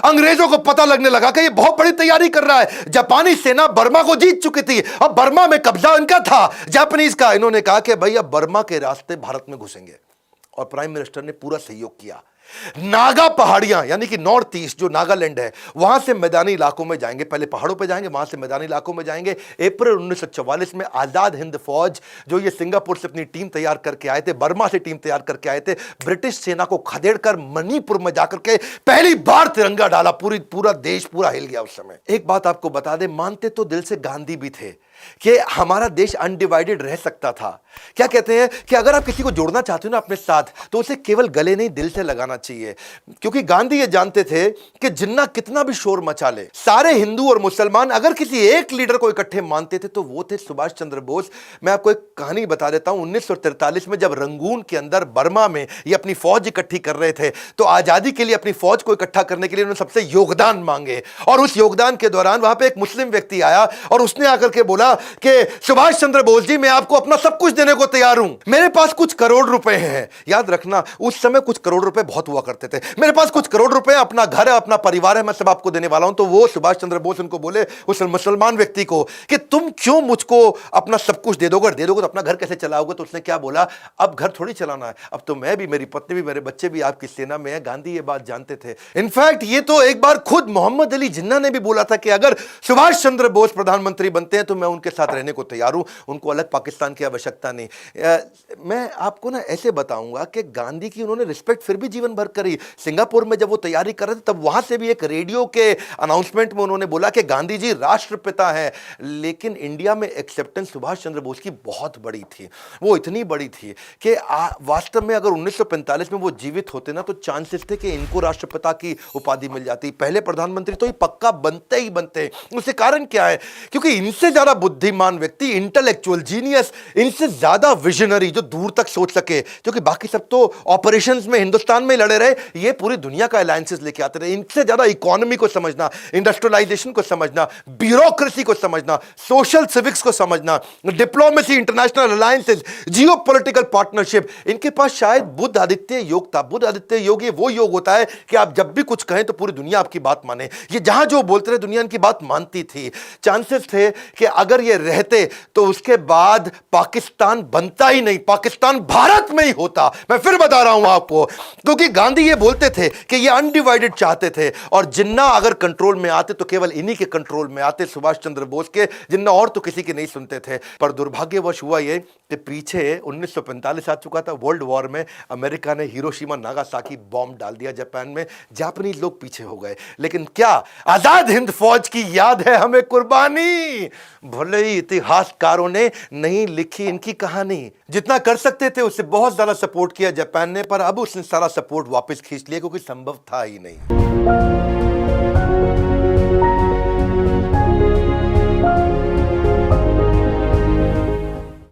अंग्रेजों को पता लगने लगा कि ये बहुत बड़ी तैयारी कर रहा है। जापानी सेना बर्मा को जीत चुकी थी, अब बर्मा में कब्जा इनका था जापानीज का। इन्होंने कहा कि भाई अब बर्मा के रास्ते भारत में घुसेंगे, और प्राइम मिनिस्टर ने पूरा सहयोग किया। नागा पहाड़ियां यानी कि नॉर्थ ईस्ट जो नागालैंड है, वहां से मैदानी इलाकों में जाएंगे, पहले पहाड़ों पे जाएंगे, वहां से मैदानी इलाकों में जाएंगे। अप्रैल 1944 में आजाद हिंद फौज जो ये सिंगापुर से अपनी टीम तैयार करके आए थे, बर्मा से टीम तैयार करके आए थे, ब्रिटिश सेना को खदेड़कर मणिपुर में जाकर के पहली बार तिरंगा डाला। पूरा देश पूरा हिल गया उस समय। एक बात आपको बता दें, मानते तो दिल से गांधी भी थे कि हमारा देश अनडिवाइडेड रह सकता था। क्या कहते हैं कि अगर आप किसी को जोड़ना चाहते हो ना अपने साथ, तो उसे केवल गले नहीं दिल से लगाना चाहिए। क्योंकि गांधी ये जानते थे कि जिन्ना कितना भी शोर मचा ले, सारे हिंदू और मुसलमान अगर किसी एक लीडर को इकट्ठे मानते थे तो वो थे सुभाष चंद्र बोस। मैं आपको एक कहानी बता देता हूं। 1943 में जब रंगून के अंदर बर्मा में ये अपनी फौज इकट्ठी कर रहे थे, तो आजादी के लिए अपनी फौज को इकट्ठा करने के लिए उन्होंने सबसे योगदान मांगे, और उस योगदान के दौरान वहां पे एक मुस्लिम व्यक्ति आया और उसने आकर के बोला कि सुभाष चंद्र बोस जी, मैं आपको अपना सब कुछ देने को तैयार हूं, मेरे पास कुछ करोड़ रुपए हैं। याद रखना, उस समय कुछ करोड़ रुपए बहुत हुआ करते थे। मेरे पास कुछ करोड़ रुपए, अपना घर है, अपना परिवार है, मैं सब आपको देने वाला हूं। तो वो सुभाष चंद्र बोस उनको बोले, उस मुसलमान व्यक्ति को, कि तुम क्यों मुझको अपना सब कुछ दे दोगे तो अपना घर कैसे चलाओगे? तो उसने क्या बोला, अब घर थोड़ी चलाना है, अब तो मैं भी, मेरी पत्नी भी, मेरे बच्चे भी आपकी सेना में है। गांधी ये बात जानते थे। इनफैक्ट ये तो एक बार खुद मोहम्मद अली जिन्ना ने भी बोला था कि अगर सुभाष चंद्र बोस प्रधानमंत्री बनते हैं तो मैं उनके साथ रहने को तैयार हूं, उनको अलग पाकिस्तान की आवश्यकता नहीं। मैं आपको ना ऐसे बताऊंगा कि गांधी की उन्होंने रिस्पेक्ट फिर भी जीवन भर करी। सिंगापुर में जब वो तैयारी कर रहे थे, तब वहां से भी एक रेडियो के अनाउंसमेंट में उन्होंने बोला कि गांधी जी राष्ट्रपिता हैं। लेकिन इंडिया में एक्सेप्टेंस सुभाष चंद्र बोस की बहुत बड़ी थी, वो इतनी बड़ी थी कि वास्तव में अगर 1945 में वो जीवित होते ना, तो चांसेस थे कि इनको राष्ट्रपिता की उपाधि मिल जाती। पहले प्रधानमंत्री तो ये पक्का बनते ही बनते। उसके कारण क्या है, क्योंकि इनसे ज्यादा बुद्धिमान व्यक्ति, इंटेलेक्चुअल जीनियस, इनसे ज्यादा विजनरी जो दूर तक सोच सके, क्योंकि बाकी सब तो ऑपरेशंस में हिंदुस्तान में लड़े रहे, ये पूरी दुनिया का अलायंसेस लेके आते रहे। इनसे ज्यादा इकोनॉमी को समझना, इंडस्ट्रियलाइजेशन को समझना, ब्यूरोक्रेसी को समझना, सोशल सिविक्स को समझना, diplomacy, international alliances, geopolitical partnership, इनके पास शायद बुद्ध आदित्य योग था। बुद्ध आदित्य योग ये वो योग होता है कि आप जब भी कुछ कहें तो पूरी दुनिया आपकी बात माने। ये जहां जो बोलते रहे, दुनिया इनकी बात मानती थी। चांसेस थे कि अगर ये रहते तो उसके बाद पाकिस्तान बनता ही नहीं, पाकिस्तान भारत में ही होता। मैं फिर बता रहा हूं आपको, क्योंकि गांधी ये बोलते थे कि ये अनडिवाइडेड चाहते थे, और जिन्ना अगर कंट्रोल में आते तो केवल इन्हीं के कंट्रोल में आते, सुभाष चंद्र बोस के। जिन्ना और तो किसी के नहीं सुनते थे। पर दुर्भाग्यवश हुआ ये कि पीछे 1945 आ चुका था, वर्ल्ड वॉर में अमेरिका ने हिरोशिमा नागासाकी बॉम्ब डाल दिया जापान में, जापानीज लोग पीछे हो गए। लेकिन क्या आजाद हिंद फौज की याद है हमें कुर्बानी? भले ही इतिहासकारों ने नहीं लिखी इनकी कहानी, जितना कर सकते थे उससे बहुत ज्यादा सपोर्ट किया जापान ने, पर अब उसने सारा सपोर्ट वापस खींच लिया, क्योंकि संभव था ही नहीं।